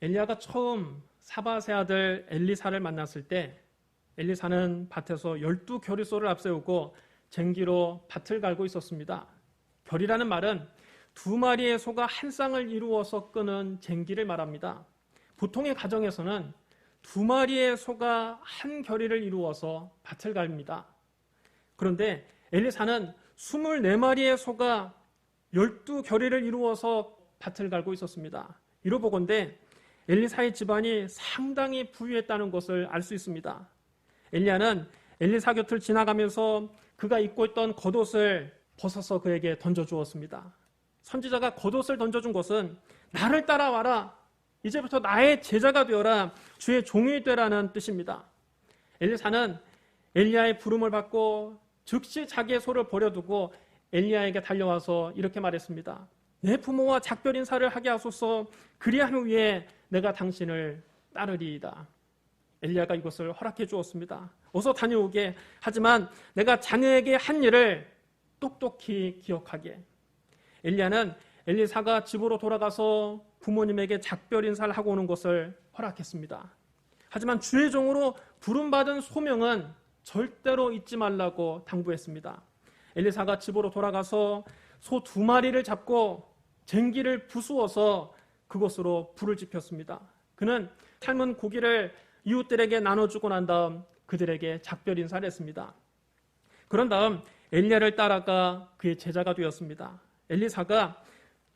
엘리야가 처음 사밧의 아들 엘리사를 만났을 때 엘리사는 밭에서 12겨리소를 앞세우고 쟁기로 밭을 갈고 있었습니다. 결이라는 말은 두 마리의 소가 한 쌍을 이루어서 끄는 쟁기를 말합니다. 보통의 가정에서는 두 마리의 소가 한 겨리를 이루어서 밭을 갑니다. 그런데 엘리사는 24마리의 소가 12겨리를 이루어서 밭을 갈고 있었습니다. 이로 보건대 엘리사의 집안이 상당히 부유했다는 것을 알 수 있습니다. 엘리야는 엘리사 곁을 지나가면서 그가 입고 있던 겉옷을 벗어서 그에게 던져주었습니다. 선지자가 겉옷을 던져준 것은 나를 따라와라, 이제부터 나의 제자가 되어라, 주의 종이 되라는 뜻입니다. 엘리사는 엘리야의 부름을 받고 즉시 자기의 소를 버려두고 엘리야에게 달려와서 이렇게 말했습니다. 내 부모와 작별 인사를 하게 하소서. 그리한 후에 내가 당신을 따르리이다. 엘리야가 이것을 허락해 주었습니다. 어서 다녀오게. 하지만 내가 자네에게 한 일을 똑똑히 기억하게. 엘리야는 엘리사가 집으로 돌아가서 부모님에게 작별 인사를 하고 오는 것을 허락했습니다. 하지만 주의 종으로 부름받은 소명은 절대로 잊지 말라고 당부했습니다. 엘리사가 집으로 돌아가서 소 2마리를 잡고 쟁기를 부수어서 그것으로 불을 지폈습니다. 그는 삶은 고기를 이웃들에게 나눠주고 난 다음 그들에게 작별 인사를 했습니다. 그런 다음 엘리야를 따라가 그의 제자가 되었습니다. 엘리사가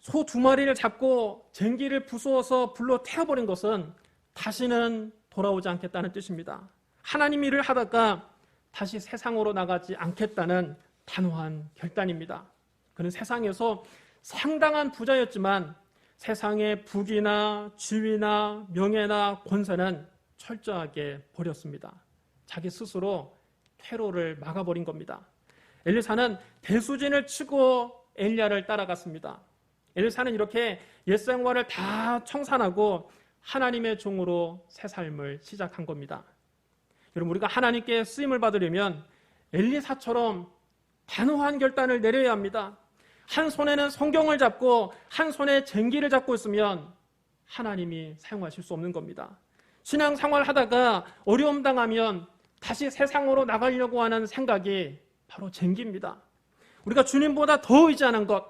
소 2마리를 잡고 쟁기를 부수어서 불로 태워버린 것은 다시는 돌아오지 않겠다는 뜻입니다. 하나님 일을 하다가 다시 세상으로 나가지 않겠다는 단호한 결단입니다. 그는 세상에서 상당한 부자였지만 세상의 부귀나 지위나 명예나 권세는 철저하게 버렸습니다. 자기 스스로 퇴로를 막아버린 겁니다. 엘리사는 대수진을 치고 엘리야를 따라갔습니다. 엘리사는 이렇게 옛 생활을 다 청산하고 하나님의 종으로 새 삶을 시작한 겁니다. 여러분, 우리가 하나님께 쓰임을 받으려면 엘리사처럼 단호한 결단을 내려야 합니다. 한 손에는 성경을 잡고 한 손에 쟁기를 잡고 있으면 하나님이 사용하실 수 없는 겁니다. 신앙생활 하다가 어려움 당하면 다시 세상으로 나가려고 하는 생각이 바로 쟁기입니다. 우리가 주님보다 더 의지하는 것,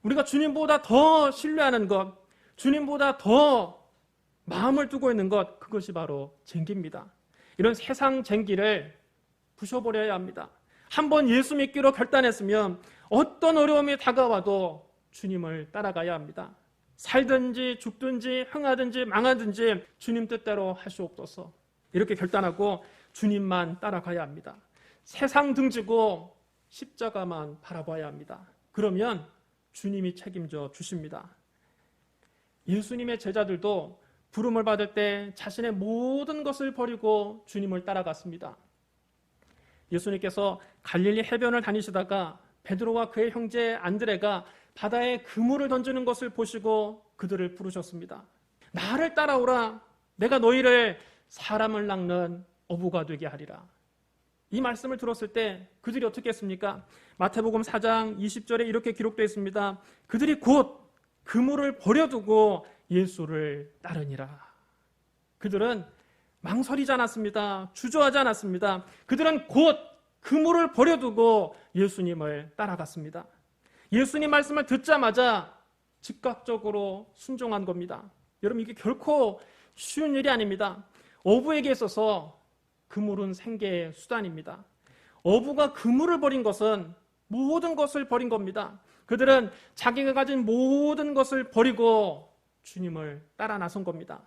우리가 주님보다 더 신뢰하는 것, 주님보다 더 마음을 두고 있는 것, 그것이 바로 쟁기입니다. 이런 세상 쟁기를 부셔버려야 합니다. 한번 예수 믿기로 결단했으면 어떤 어려움이 다가와도 주님을 따라가야 합니다. 살든지 죽든지 흥하든지 망하든지 주님 뜻대로 할 수 없어서 이렇게 결단하고 주님만 따라가야 합니다. 세상 등지고 십자가만 바라봐야 합니다. 그러면 주님이 책임져 주십니다. 예수님의 제자들도 부름을 받을 때 자신의 모든 것을 버리고 주님을 따라갔습니다. 예수님께서 갈릴리 해변을 다니시다가 베드로와 그의 형제 안드레가 바다에 그물을 던지는 것을 보시고 그들을 부르셨습니다. 나를 따라오라. 내가 너희를 사람을 낚는 어부가 되게 하리라. 이 말씀을 들었을 때 그들이 어떻게 했습니까? 마태복음 4장 20절에 이렇게 기록되어 있습니다. 그들이 곧 그물을 버려두고 예수를 따르니라. 그들은 망설이지 않았습니다. 주저하지 않았습니다. 그들은 곧 그물을 버려두고 예수님을 따라갔습니다. 예수님 말씀을 듣자마자 즉각적으로 순종한 겁니다. 여러분, 이게 결코 쉬운 일이 아닙니다. 어부에게 있어서 그물은 생계의 수단입니다. 어부가 그물을 버린 것은 모든 것을 버린 겁니다. 그들은 자기가 가진 모든 것을 버리고 주님을 따라 나선 겁니다.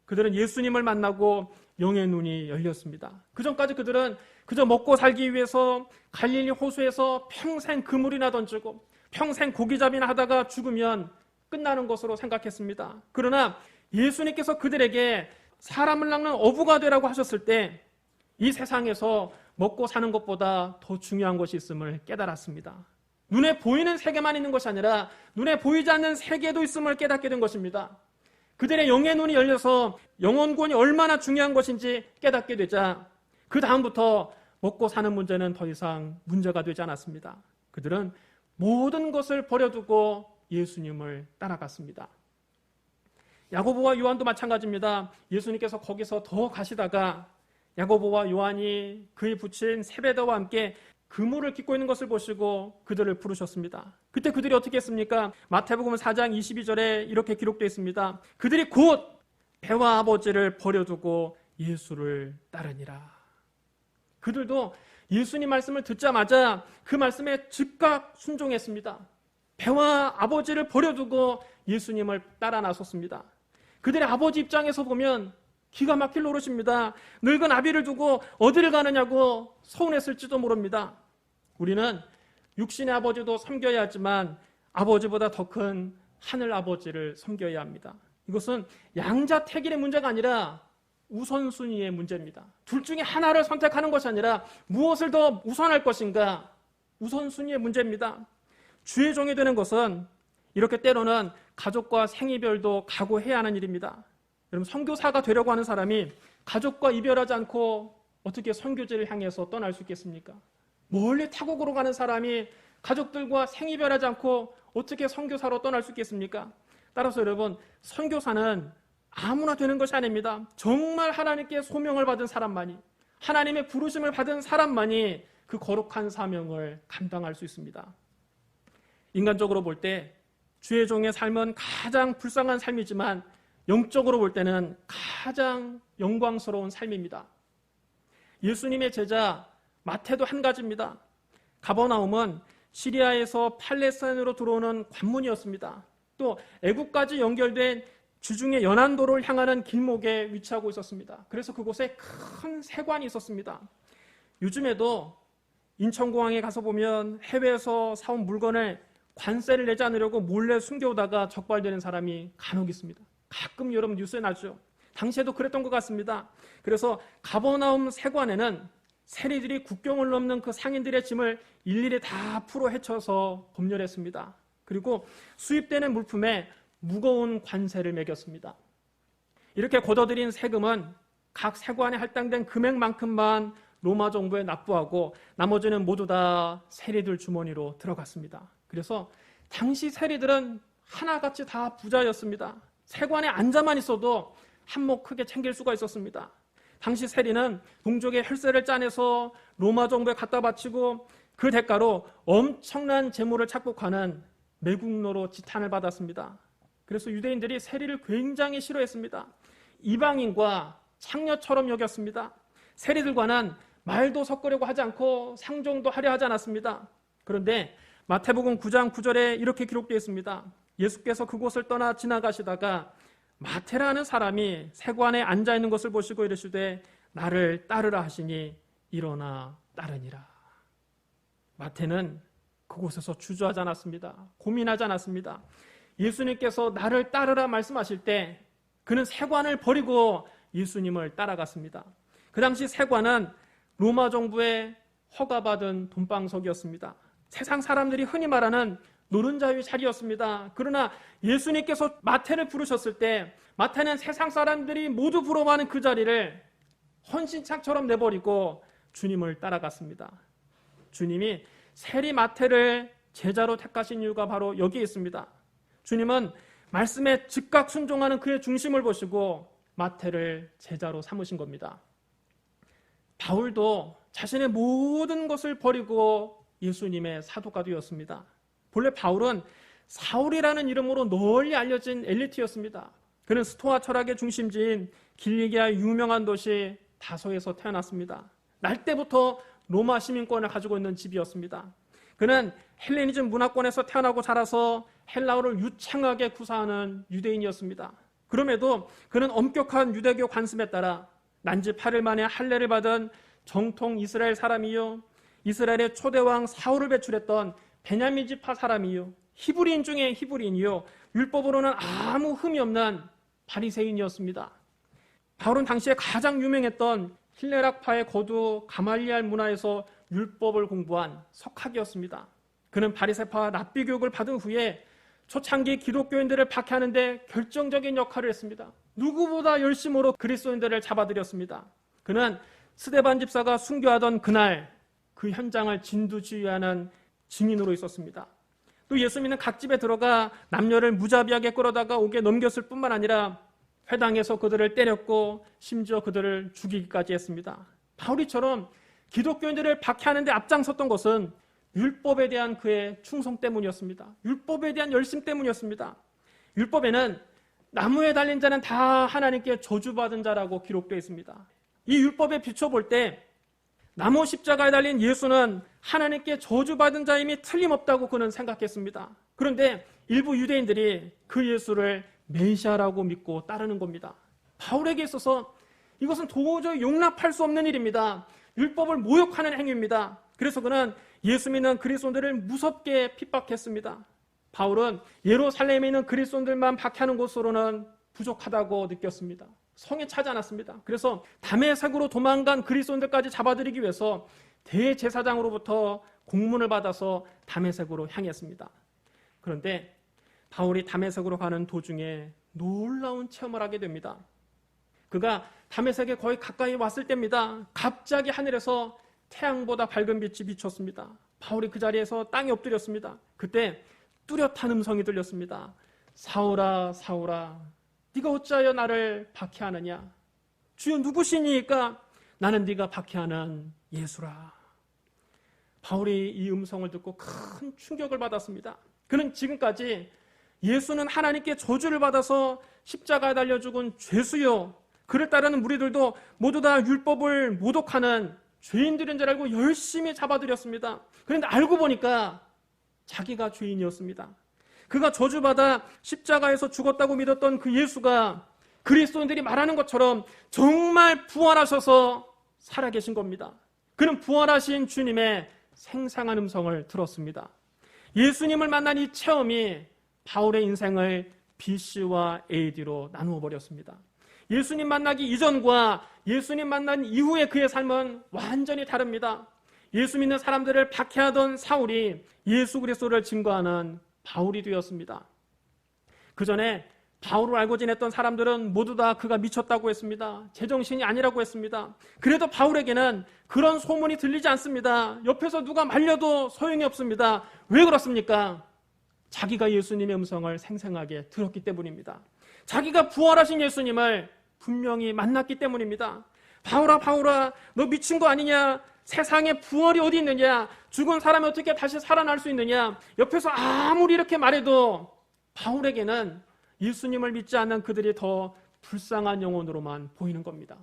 그들은 예수님을 만나고 영의 눈이 열렸습니다. 그전까지 그들은 그저 먹고 살기 위해서 갈릴리 호수에서 평생 그물이나 던지고 평생 고기잡이나 하다가 죽으면 끝나는 것으로 생각했습니다. 그러나 예수님께서 그들에게 사람을 낚는 어부가 되라고 하셨을 때 이 세상에서 먹고 사는 것보다 더 중요한 것이 있음을 깨달았습니다. 눈에 보이는 세계만 있는 것이 아니라 눈에 보이지 않는 세계도 있음을 깨닫게 된 것입니다. 그들의 영의 눈이 열려서 영혼구원이 얼마나 중요한 것인지 깨닫게 되자 그 다음부터 먹고 사는 문제는 더 이상 문제가 되지 않았습니다. 그들은 모든 것을 버려두고 예수님을 따라갔습니다. 야고보와 요한도 마찬가지입니다. 예수님께서 거기서 더 가시다가 야고보와 요한이 그에 붙인 세베대와 함께 그물을 깃고 있는 것을 보시고 그들을 부르셨습니다. 그때 그들이 어떻게 했습니까? 마태복음 4장 22절에 이렇게 기록되어 있습니다. 그들이 곧 배와 아버지를 버려두고 예수를 따르니라. 그들도 예수님 말씀을 듣자마자 그 말씀에 즉각 순종했습니다. 배와 아버지를 버려두고 예수님을 따라 나섰습니다. 그들의 아버지 입장에서 보면 기가 막힐 노릇입니다. 늙은 아비를 두고 어디를 가느냐고 서운했을지도 모릅니다. 우리는 육신의 아버지도 섬겨야 하지만 아버지보다 더 큰 하늘 아버지를 섬겨야 합니다. 이것은 양자택일의 문제가 아니라 우선순위의 문제입니다. 둘 중에 하나를 선택하는 것이 아니라 무엇을 더 우선할 것인가, 우선순위의 문제입니다. 주의 종이 되는 것은 이렇게 때로는 가족과 생이별도 각오해야 하는 일입니다. 여러분, 선교사가 되려고 하는 사람이 가족과 이별하지 않고 어떻게 선교지를 향해서 떠날 수 있겠습니까? 멀리 타국으로 가는 사람이 가족들과 생이별하지 않고 어떻게 선교사로 떠날 수 있겠습니까? 따라서 여러분, 선교사는 아무나 되는 것이 아닙니다. 정말 하나님께 소명을 받은 사람만이, 하나님의 부르심을 받은 사람만이 그 거룩한 사명을 감당할 수 있습니다. 인간적으로 볼 때 주의 종의 삶은 가장 불쌍한 삶이지만 영적으로 볼 때는 가장 영광스러운 삶입니다. 예수님의 제자 마태도 한 가지입니다. 가버나움은 시리아에서 팔레스타인으로 들어오는 관문이었습니다. 또 애국까지 연결된 주중의 연안도를 향하는 길목에 위치하고 있었습니다. 그래서 그곳에 큰 세관이 있었습니다. 요즘에도 인천공항에 가서 보면 해외에서 사온 물건을 관세를 내지 않으려고 몰래 숨겨오다가 적발되는 사람이 간혹 있습니다. 가끔 여러분 뉴스에 나죠. 당시에도 그랬던 것 같습니다. 그래서 가버나움 세관에는 세리들이 국경을 넘는 그 상인들의 짐을 일일이 다 풀어 헤쳐서 검열했습니다. 그리고 수입되는 물품에 무거운 관세를 매겼습니다. 이렇게 걷어들인 세금은 각 세관에 할당된 금액만큼만 로마 정부에 납부하고 나머지는 모두 다 세리들 주머니로 들어갔습니다. 그래서 당시 세리들은 하나같이 다 부자였습니다. 세관에 앉아만 있어도 한몫 크게 챙길 수가 있었습니다. 당시 세리는 동족의 혈세를 짜내서 로마 정부에 갖다 바치고 그 대가로 엄청난 재물을 착복하는 매국노로 지탄을 받았습니다. 그래서 유대인들이 세리를 굉장히 싫어했습니다. 이방인과 창녀처럼 여겼습니다. 세리들과는 말도 섞으려고 하지 않고 상종도 하려 하지 않았습니다. 그런데 마태복음 9장 9절에 이렇게 기록되어 있습니다. 예수께서 그곳을 떠나 지나가시다가 마태라는 사람이 세관에 앉아있는 것을 보시고 이르시되 나를 따르라 하시니 일어나 따르니라. 마태는 그곳에서 주저하지 않았습니다. 고민하지 않았습니다. 예수님께서 나를 따르라 말씀하실 때 그는 세관을 버리고 예수님을 따라갔습니다. 그 당시 세관은 로마 정부의 허가받은 돈방석이었습니다. 세상 사람들이 흔히 말하는 노른자의 자리였습니다. 그러나 예수님께서 마태를 부르셨을 때 마태는 세상 사람들이 모두 부러워하는 그 자리를 헌신창처럼 내버리고 주님을 따라갔습니다. 주님이 세리 마태를 제자로 택하신 이유가 바로 여기에 있습니다. 주님은 말씀에 즉각 순종하는 그의 중심을 보시고 마태를 제자로 삼으신 겁니다. 바울도 자신의 모든 것을 버리고 예수님의 사도가 되었습니다. 본래 바울은 사울이라는 이름으로 널리 알려진 엘리트였습니다. 그는 스토아 철학의 중심지인 길리기아의 유명한 도시 다소에서 태어났습니다. 날 때부터 로마 시민권을 가지고 있는 집이었습니다. 그는 헬레니즘 문화권에서 태어나고 자라서 헬라어를 유창하게 구사하는 유대인이었습니다. 그럼에도 그는 엄격한 유대교 관습에 따라 난지 8일 만에 할례를 받은 정통 이스라엘 사람이요, 이스라엘의 초대왕 사울을 배출했던 베냐민 지파 사람이요, 히브리인 중에 히브리인이요, 율법으로는 아무 흠이 없는 바리새인이었습니다. 바울은 당시에 가장 유명했던 힐레락파의 거두 가말리알 문화에서 율법을 공부한 석학이었습니다. 그는 바리새파 랍비 교육을 받은 후에 초창기 기독교인들을 박해하는 데 결정적인 역할을 했습니다. 누구보다 열심으로 그리스도인들을 잡아들였습니다. 그는 스데반 집사가 순교하던 그날 그 현장을 진두지휘하는 증인으로 있었습니다. 또 예수 믿는 각 집에 들어가 남녀를 무자비하게 끌어다가 옥에 넘겼을 뿐만 아니라 회당에서 그들을 때렸고 심지어 그들을 죽이기까지 했습니다. 바울이처럼 기독교인들을 박해하는 데 앞장섰던 것은 율법에 대한 그의 충성 때문이었습니다. 율법에 대한 열심 때문이었습니다. 율법에는 나무에 달린 자는 다 하나님께 저주받은 자라고 기록되어 있습니다. 이 율법에 비춰볼 때 나무 십자가에 달린 예수는 하나님께 저주받은 자임이 틀림없다고 그는 생각했습니다. 그런데 일부 유대인들이 그 예수를 메시아라고 믿고 따르는 겁니다. 바울에게 있어서 이것은 도저히 용납할 수 없는 일입니다. 율법을 모욕하는 행위입니다. 그래서 그는 예수 믿는 그리스도인들을 무섭게 핍박했습니다. 바울은 예루살렘에 있는 그리스도인들만 박해하는 것으로는 부족하다고 느꼈습니다. 성에 차지 않았습니다. 그래서 다메섹으로 도망간 그리스도인들까지 잡아들이기 위해서 대제사장으로부터 공문을 받아서 다메섹으로 향했습니다. 그런데 바울이 다메섹으로 가는 도중에 놀라운 체험을 하게 됩니다. 그가 다메섹에 거의 가까이 왔을 때입니다. 갑자기 하늘에서 태양보다 밝은 빛이 비쳤습니다. 바울이 그 자리에서 땅에 엎드렸습니다. 그때 뚜렷한 음성이 들렸습니다. 사울아 사울아 네가 어찌하여 나를 박해하느냐? 주여 누구시니까? 나는 네가 박해하는 예수라. 바울이 이 음성을 듣고 큰 충격을 받았습니다. 그는 지금까지 예수는 하나님께 저주를 받아서 십자가에 달려 죽은 죄수요, 그를 따르는 무리들도 모두 다 율법을 모독하는 죄인들인 줄 알고 열심히 잡아들였습니다. 그런데 알고 보니까 자기가 죄인이었습니다. 그가 저주받아 십자가에서 죽었다고 믿었던 그 예수가 그리스도인들이 말하는 것처럼 정말 부활하셔서 살아계신 겁니다. 그는 부활하신 주님의 생생한 음성을 들었습니다. 예수님을 만난 이 체험이 바울의 인생을 BC와 AD로 나누어 버렸습니다. 예수님 만나기 이전과 예수님 만난 이후의 그의 삶은 완전히 다릅니다. 예수 믿는 사람들을 박해하던 사울이 예수 그리스도를 증거하는 바울이 되었습니다. 그 전에 바울을 알고 지냈던 사람들은 모두 다 그가 미쳤다고 했습니다. 제정신이 아니라고 했습니다. 그래도 바울에게는 그런 소문이 들리지 않습니다. 옆에서 누가 말려도 소용이 없습니다. 왜 그렇습니까? 자기가 예수님의 음성을 생생하게 들었기 때문입니다. 자기가 부활하신 예수님을 분명히 만났기 때문입니다. 바울아 바울아 너 미친 거 아니냐? 세상에 부활이 어디 있느냐? 죽은 사람이 어떻게 다시 살아날 수 있느냐? 옆에서 아무리 이렇게 말해도 바울에게는 예수님을 믿지 않는 그들이 더 불쌍한 영혼으로만 보이는 겁니다.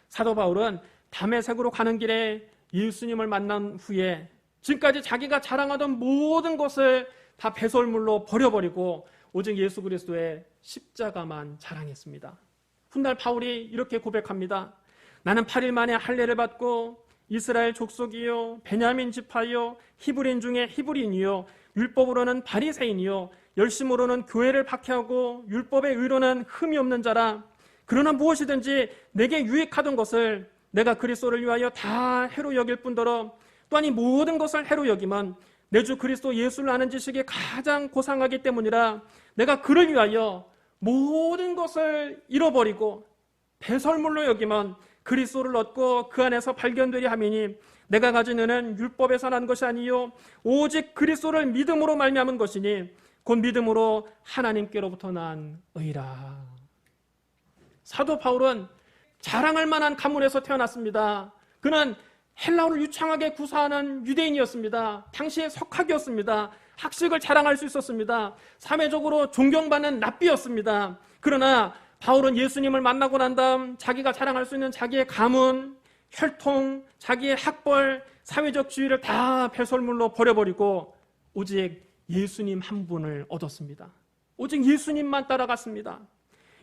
사도 바울은 다메섹으로 가는 길에 예수님을 만난 후에 지금까지 자기가 자랑하던 모든 것을 다 배설물로 버려버리고 오직 예수 그리스도의 십자가만 자랑했습니다. 훗날 바울이 이렇게 고백합니다. 나는 8일 만에 할례를 받고 이스라엘 족속이요 베냐민 지파요 히브리인 중에 히브리인이요 율법으로는 바리새인이요 열심으로는 교회를 박해하고 율법의 의로는 흠이 없는 자라. 그러나 무엇이든지 내게 유익하던 것을 내가 그리스도를 위하여 다 해로 여길 뿐더러 또한 이 모든 것을 해로 여기면 내 주 그리스도 예수를 아는 지식이 가장 고상하기 때문이라. 내가 그를 위하여 모든 것을 잃어버리고 배설물로 여기면 그리스도를 얻고 그 안에서 발견되리 함이니 내가 가진 은은 율법에서 난 것이 아니요 오직 그리스도를 믿음으로 말미암은 것이니 곧 믿음으로 하나님께로부터 난 의라. 사도 바울은 자랑할 만한 가문에서 태어났습니다. 그는 헬라어를 유창하게 구사하는 유대인이었습니다. 당시의 석학이었습니다. 학식을 자랑할 수 있었습니다. 사회적으로 존경받는 랍비였습니다. 그러나 바울은 예수님을 만나고 난 다음 자기가 자랑할 수 있는 자기의 가문, 혈통, 자기의 학벌, 사회적 지위를 다 배설물로 버려버리고 오직 예수님 한 분을 얻었습니다. 오직 예수님만 따라갔습니다.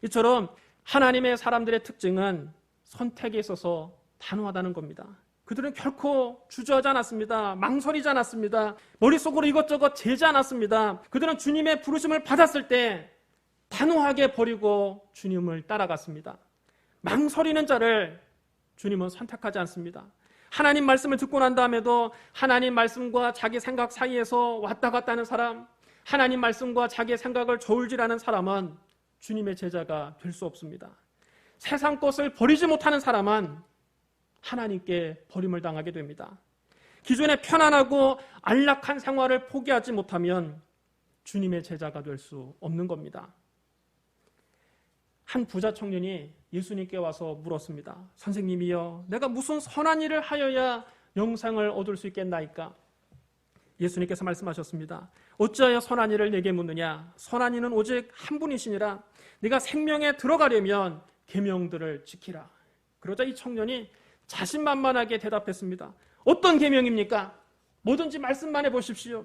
이처럼 하나님의 사람들의 특징은 선택에 있어서 단호하다는 겁니다. 그들은 결코 주저하지 않았습니다. 망설이지 않았습니다. 머릿속으로 이것저것 재지 않았습니다. 그들은 주님의 부르심을 받았을 때 단호하게 버리고 주님을 따라갔습니다. 망설이는 자를 주님은 선택하지 않습니다. 하나님 말씀을 듣고 난 다음에도 하나님 말씀과 자기 생각 사이에서 왔다 갔다 하는 사람, 하나님 말씀과 자기의 생각을 저울질하는 사람은 주님의 제자가 될 수 없습니다. 세상 것을 버리지 못하는 사람은 하나님께 버림을 당하게 됩니다. 기존의 편안하고 안락한 생활을 포기하지 못하면 주님의 제자가 될 수 없는 겁니다. 한 부자 청년이 예수님께 와서 물었습니다. 선생님이여, 내가 무슨 선한 일을 하여야 영생을 얻을 수 있겠나이까? 예수님께서 말씀하셨습니다. 어찌하여 선한 일을 내게 묻느냐? 선한 이는 오직 한 분이시니라. 네가 생명에 들어가려면 계명들을 지키라. 그러자 이 청년이 자신만만하게 대답했습니다. 어떤 계명입니까? 뭐든지 말씀만 해보십시오.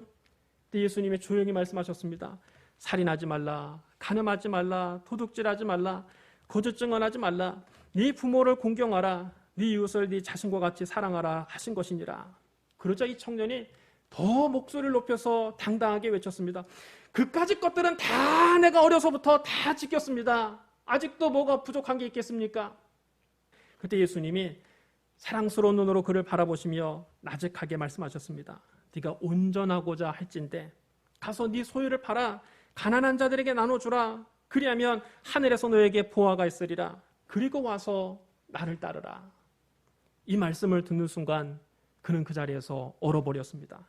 근데 예수님이 조용히 말씀하셨습니다. 살인하지 말라, 간음하지 말라, 도둑질하지 말라, 거짓 증언하지 말라, 네 부모를 공경하라, 네 이웃을 네 자신과 같이 사랑하라 하신 것이니라. 그러자 이 청년이 더 목소리를 높여서 당당하게 외쳤습니다. 그까짓 것들은 다 내가 어려서부터 다 지켰습니다. 아직도 뭐가 부족한 게 있겠습니까? 그때 예수님이 사랑스러운 눈으로 그를 바라보시며 나직하게 말씀하셨습니다. 네가 온전하고자 할진대 가서 네 소유를 팔아 가난한 자들에게 나눠주라. 그리하면 하늘에서 너에게 보화가 있으리라. 그리고 와서 나를 따르라. 이 말씀을 듣는 순간 그는 그 자리에서 얼어버렸습니다.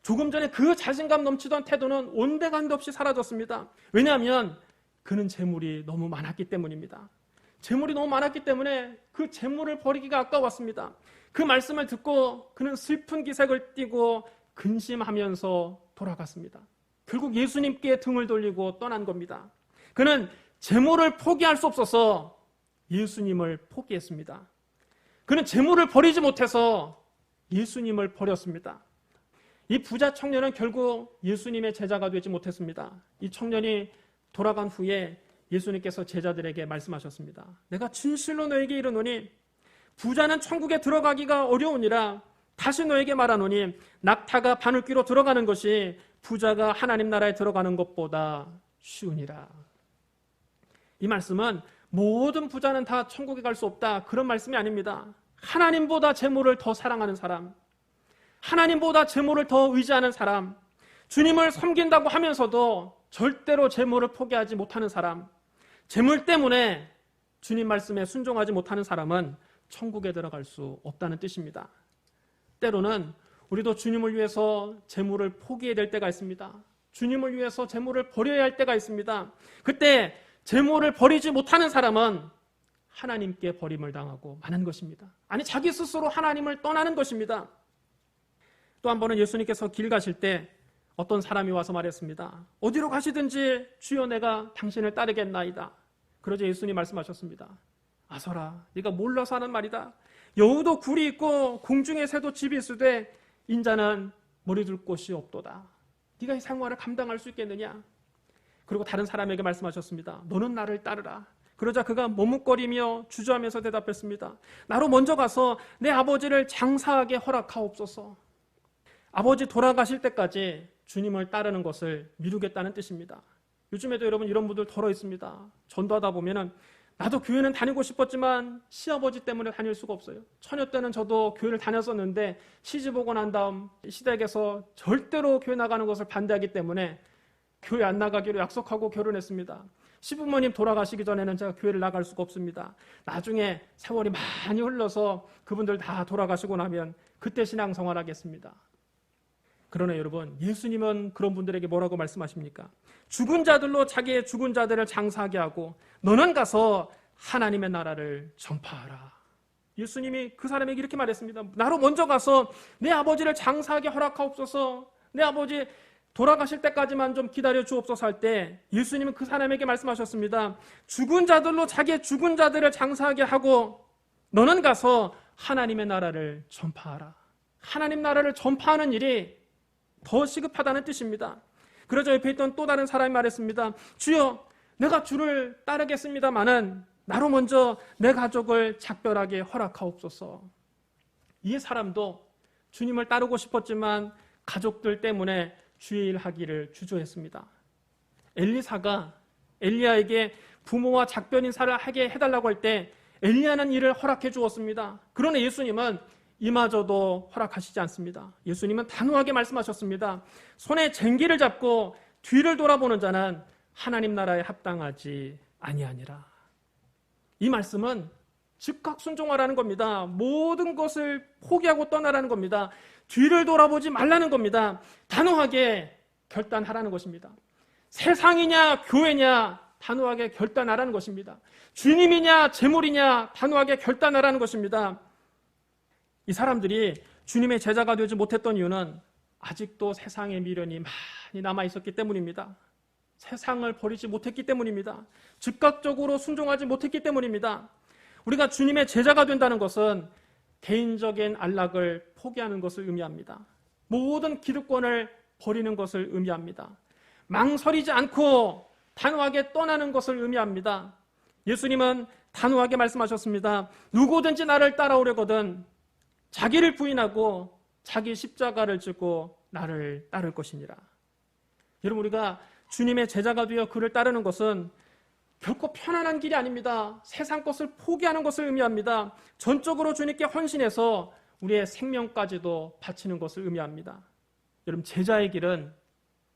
조금 전에 그 자신감 넘치던 태도는 온데간데 없이 사라졌습니다. 왜냐하면 그는 재물이 너무 많았기 때문입니다. 재물이 너무 많았기 때문에 그 재물을 버리기가 아까웠습니다. 그 말씀을 듣고 그는 슬픈 기색을 띠고 근심하면서 돌아갔습니다. 결국 예수님께 등을 돌리고 떠난 겁니다. 그는 재물을 포기할 수 없어서 예수님을 포기했습니다. 그는 재물을 버리지 못해서 예수님을 버렸습니다. 이 부자 청년은 결국 예수님의 제자가 되지 못했습니다. 이 청년이 돌아간 후에 예수님께서 제자들에게 말씀하셨습니다. 내가 진실로 너에게 이르노니 부자는 천국에 들어가기가 어려우니라. 다시 너에게 말하노니 낙타가 바늘귀로 들어가는 것이 부자가 하나님 나라에 들어가는 것보다 쉬우니라. 이 말씀은 모든 부자는 다 천국에 갈 수 없다, 그런 말씀이 아닙니다. 하나님보다 재물을 더 사랑하는 사람, 하나님보다 재물을 더 의지하는 사람, 주님을 섬긴다고 하면서도 절대로 재물을 포기하지 못하는 사람, 재물 때문에 주님 말씀에 순종하지 못하는 사람은 천국에 들어갈 수 없다는 뜻입니다. 때로는 우리도 주님을 위해서 재물을 포기해야 될 때가 있습니다. 주님을 위해서 재물을 버려야 할 때가 있습니다. 그때 재물을 버리지 못하는 사람은 하나님께 버림을 당하고 마는 것입니다. 아니, 자기 스스로 하나님을 떠나는 것입니다. 또 한 번은 예수님께서 길 가실 때 어떤 사람이 와서 말했습니다. 어디로 가시든지 주여 내가 당신을 따르겠나이다. 그러자 예수님 말씀하셨습니다. 아서라, 네가 몰라서 하는 말이다. 여우도 굴이 있고 공중의 새도 집이 있으되 인자는 머리 둘 곳이 없도다. 네가 이 생활을 감당할 수 있겠느냐? 그리고 다른 사람에게 말씀하셨습니다. 너는 나를 따르라. 그러자 그가 머뭇거리며 주저하면서 대답했습니다. 나로 먼저 가서 내 아버지를 장사하게 허락하옵소서. 아버지 돌아가실 때까지 주님을 따르는 것을 미루겠다는 뜻입니다. 요즘에도 여러분 이런 분들 덜어 있습니다. 전도하다 보면은 나도 교회는 다니고 싶었지만 시아버지 때문에 다닐 수가 없어요. 처녀 때는 저도 교회를 다녔었는데 시집 오고 난 다음 시댁에서 절대로 교회 나가는 것을 반대하기 때문에 교회 안 나가기로 약속하고 결혼했습니다. 시부모님 돌아가시기 전에는 제가 교회를 나갈 수가 없습니다. 나중에 세월이 많이 흘러서 그분들 다 돌아가시고 나면 그때 신앙생활 하겠습니다. 그러나 여러분, 예수님은 그런 분들에게 뭐라고 말씀하십니까? 죽은 자들로 자기의 죽은 자들을 장사하게 하고 너는 가서 하나님의 나라를 전파하라. 예수님이 그 사람에게 이렇게 말했습니다. 나로 먼저 가서 내 아버지를 장사하게 허락하옵소서. 내 아버지 돌아가실 때까지만 좀 기다려 주옵소서 할 때 예수님은 그 사람에게 말씀하셨습니다. 죽은 자들로 자기의 죽은 자들을 장사하게 하고 너는 가서 하나님의 나라를 전파하라. 하나님 나라를 전파하는 일이 더 시급하다는 뜻입니다. 그러자 옆에 있던 또 다른 사람이 말했습니다. 주여, 내가 주를 따르겠습니다마는 나로 먼저 내 가족을 작별하게 허락하옵소서. 이 사람도 주님을 따르고 싶었지만 가족들 때문에 주의 일 하기를 주저했습니다. 엘리사가 엘리야에게 부모와 작별 인사를 하게 해달라고 할 때 엘리야는 이를 허락해 주었습니다. 그러나 예수님은 이마저도 허락하시지 않습니다. 예수님은 단호하게 말씀하셨습니다. 손에 쟁기를 잡고 뒤를 돌아보는 자는 하나님 나라에 합당하지 아니하니라. 이 말씀은 즉각 순종하라는 겁니다. 모든 것을 포기하고 떠나라는 겁니다. 뒤를 돌아보지 말라는 겁니다. 단호하게 결단하라는 것입니다. 세상이냐 교회냐 단호하게 결단하라는 것입니다. 주님이냐 재물이냐 단호하게 결단하라는 것입니다. 이 사람들이 주님의 제자가 되지 못했던 이유는 아직도 세상의 미련이 많이 남아있었기 때문입니다. 세상을 버리지 못했기 때문입니다. 즉각적으로 순종하지 못했기 때문입니다. 우리가 주님의 제자가 된다는 것은 개인적인 안락을 포기하는 것을 의미합니다. 모든 기득권을 버리는 것을 의미합니다. 망설이지 않고 단호하게 떠나는 것을 의미합니다. 예수님은 단호하게 말씀하셨습니다. 누구든지 나를 따라오려거든 자기를 부인하고 자기 십자가를 지고 나를 따를 것이니라. 여러분, 우리가 주님의 제자가 되어 그를 따르는 것은 결코 편안한 길이 아닙니다. 세상 것을 포기하는 것을 의미합니다. 전적으로 주님께 헌신해서 우리의 생명까지도 바치는 것을 의미합니다. 여러분, 제자의 길은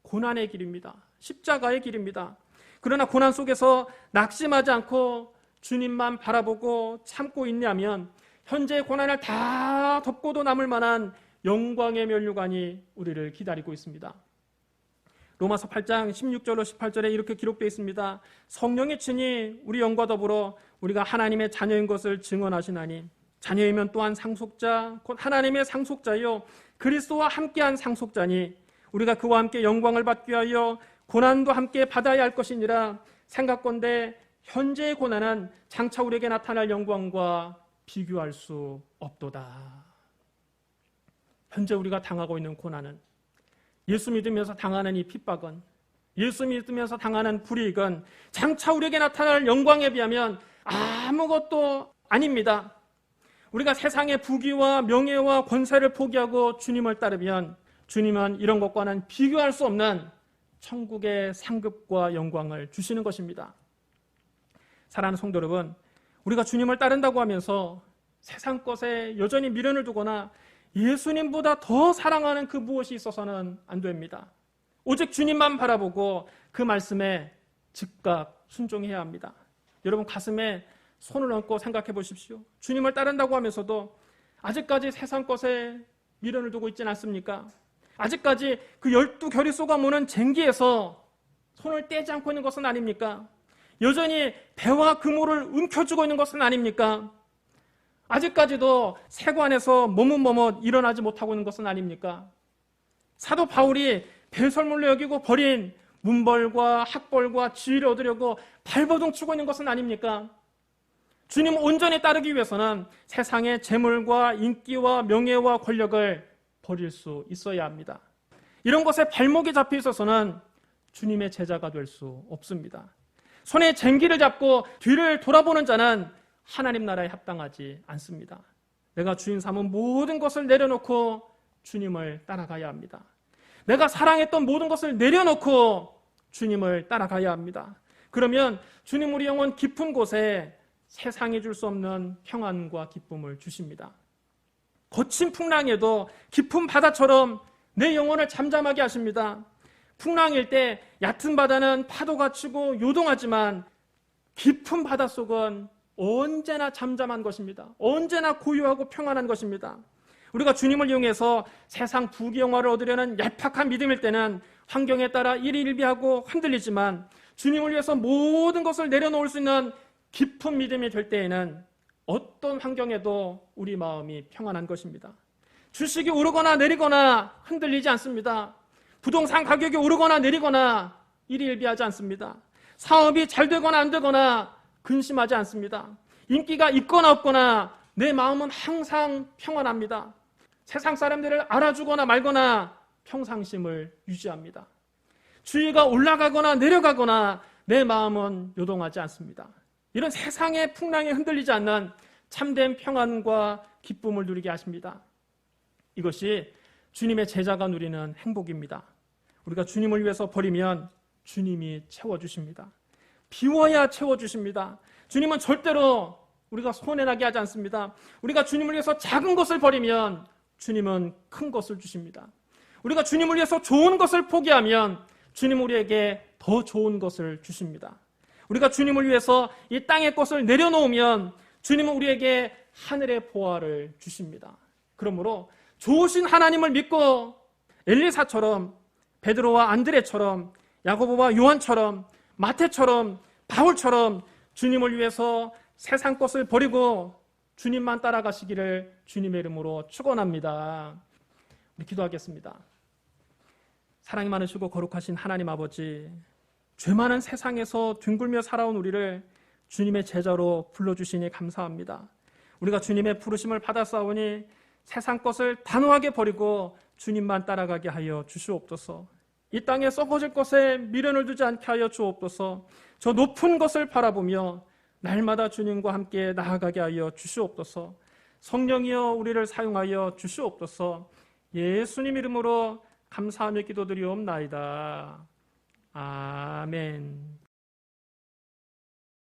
고난의 길입니다. 십자가의 길입니다. 그러나 고난 속에서 낙심하지 않고 주님만 바라보고 참고 있냐면 현재의 고난을 다 덮고도 남을 만한 영광의 면류관이 우리를 기다리고 있습니다. 로마서 8장 16절로 18절에 이렇게 기록되어 있습니다. 성령이 친히 우리 영과 더불어 우리가 하나님의 자녀인 것을 증언하시나니 자녀이면 또한 상속자 곧 하나님의 상속자요 그리스도와 함께한 상속자니 우리가 그와 함께 영광을 받기 위하여 고난도 함께 받아야 할 것이니라. 생각건대 현재의 고난은 장차 우리에게 나타날 영광과 비교할 수 없도다. 현재 우리가 당하고 있는 고난은, 예수 믿으면서 당하는 이 핍박은, 예수 믿으면서 당하는 불이익은 장차 우리에게 나타날 영광에 비하면 아무것도 아닙니다. 우리가 세상의 부귀와 명예와 권세를 포기하고 주님을 따르면 주님은 이런 것과는 비교할 수 없는 천국의 상급과 영광을 주시는 것입니다. 사랑하는 성도 여러분, 우리가 주님을 따른다고 하면서 세상 것에 여전히 미련을 두거나 예수님보다 더 사랑하는 그 무엇이 있어서는 안 됩니다. 오직 주님만 바라보고 그 말씀에 즉각 순종해야 합니다. 여러분, 가슴에 손을 얹고 생각해 보십시오. 주님을 따른다고 하면서도 아직까지 세상 것에 미련을 두고 있지는 않습니까? 아직까지 그 12결이 쏘가무는 쟁기에서 손을 떼지 않고 있는 것은 아닙니까? 여전히 배와 그물을 움켜쥐고 있는 것은 아닙니까? 아직까지도 세관에서 머뭇머뭇 일어나지 못하고 있는 것은 아닙니까? 사도 바울이 배설물로 여기고 버린 문벌과 학벌과 지위를 얻으려고 발버둥치고 있는 것은 아닙니까? 주님 온전히 따르기 위해서는 세상의 재물과 인기와 명예와 권력을 버릴 수 있어야 합니다. 이런 것에 발목이 잡혀 있어서는 주님의 제자가 될 수 없습니다. 손에 쟁기를 잡고 뒤를 돌아보는 자는 하나님 나라에 합당하지 않습니다. 내가 주인 삼은 모든 것을 내려놓고 주님을 따라가야 합니다. 내가 사랑했던 모든 것을 내려놓고 주님을 따라가야 합니다. 그러면 주님 우리 영혼 깊은 곳에 세상이 줄 수 없는 평안과 기쁨을 주십니다. 거친 풍랑에도 깊은 바다처럼 내 영혼을 잠잠하게 하십니다. 풍랑일 때 얕은 바다는 파도가 치고 요동하지만 깊은 바닷속은 언제나 잠잠한 것입니다. 언제나 고요하고 평안한 것입니다. 우리가 주님을 이용해서 세상 부귀영화를 얻으려는 얄팍한 믿음일 때는 환경에 따라 일희일비하고 흔들리지만 주님을 위해서 모든 것을 내려놓을 수 있는 깊은 믿음이 될 때에는 어떤 환경에도 우리 마음이 평안한 것입니다. 주식이 오르거나 내리거나 흔들리지 않습니다. 부동산 가격이 오르거나 내리거나 일희일비하지 않습니다. 사업이 잘 되거나 안 되거나 근심하지 않습니다. 인기가 있거나 없거나 내 마음은 항상 평안합니다. 세상 사람들을 알아주거나 말거나 평상심을 유지합니다. 주위가 올라가거나 내려가거나 내 마음은 요동하지 않습니다. 이런 세상의 풍랑에 흔들리지 않는 참된 평안과 기쁨을 누리게 하십니다. 이것이 주님의 제자가 누리는 행복입니다. 우리가 주님을 위해서 버리면 주님이 채워주십니다. 비워야 채워주십니다. 주님은 절대로 우리가 손해나게 하지 않습니다. 우리가 주님을 위해서 작은 것을 버리면 주님은 큰 것을 주십니다. 우리가 주님을 위해서 좋은 것을 포기하면 주님은 우리에게 더 좋은 것을 주십니다. 우리가 주님을 위해서 이 땅의 것을 내려놓으면 주님은 우리에게 하늘의 보화를 주십니다. 그러므로 좋으신 하나님을 믿고 엘리사처럼, 베드로와 안드레처럼, 야고보와 요한처럼, 마태처럼 바울처럼 주님을 위해서 세상 것을 버리고 주님만 따라가시기를 주님의 이름으로 축원합니다. 우리 기도하겠습니다. 사랑이 많으시고 거룩하신 하나님 아버지, 죄 많은 세상에서 뒹굴며 살아온 우리를 주님의 제자로 불러주시니 감사합니다. 우리가 주님의 부르심을 받았사오니 세상 것을 단호하게 버리고 주님만 따라가게 하여 주시옵소서. 이 땅에 썩어질 것에 미련을 두지 않게 하여 주옵소서. 저 높은 것을 바라보며 날마다 주님과 함께 나아가게 하여 주시옵소서. 성령이여 우리를 사용하여 주시옵소서. 예수님 이름으로 감사하며 기도드리옵나이다. 아멘.